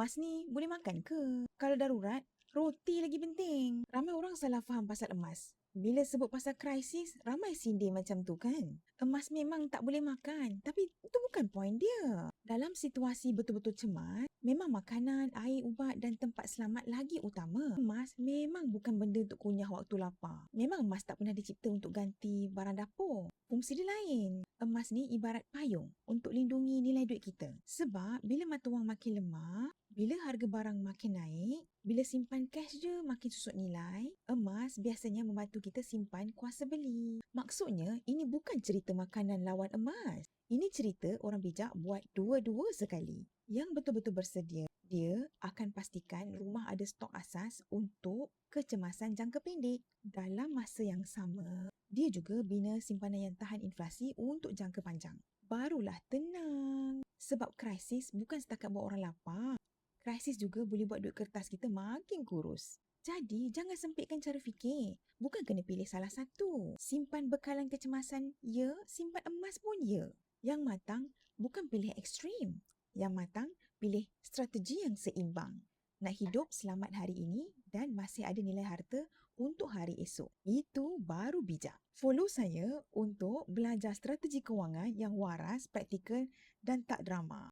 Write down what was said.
emas ni boleh makan ke? Kalau darurat, roti lagi penting. Ramai orang salah faham pasal emas. Bila sebut pasal krisis, ramai sindir macam tu kan. Emas memang tak boleh makan, tapi itu bukan poin dia. Dalam situasi betul-betul cemas, memang makanan, air, ubat dan tempat selamat lagi utama. Emas memang bukan benda untuk kunyah waktu lapar. Memang emas tak pernah dicipta untuk ganti barang dapur. Fungsi dia lain. Emas ni ibarat payung untuk lindungi nilai duit kita. Sebab bila mata wang makin lemah, bila harga barang makin naik, bila simpan cash je makin susut nilai, emas biasanya membantu kita simpan kuasa beli. Maksudnya, ini bukan cerita makanan lawan emas. Ini cerita orang bijak buat dua-dua sekali. Yang betul-betul bersedia, dia akan pastikan rumah ada stok asas untuk kecemasan jangka pendek. Dalam masa yang sama, dia juga bina simpanan yang tahan inflasi untuk jangka panjang. Barulah tenang. Sebab krisis bukan setakat buat orang lapar. Krisis juga boleh buat duit kertas kita makin kurus. Jadi, jangan sempitkan cara fikir. Bukan kena pilih salah satu. Simpan bekalan kecemasan, ya. Simpan emas pun, ya. Yang matang bukan pilih ekstrim. Yang matang pilih strategi yang seimbang. Nak hidup selamat hari ini dan masih ada nilai harta untuk hari esok. Itu baru bijak. Follow saya untuk belajar strategi kewangan yang waras, praktikal dan tak drama.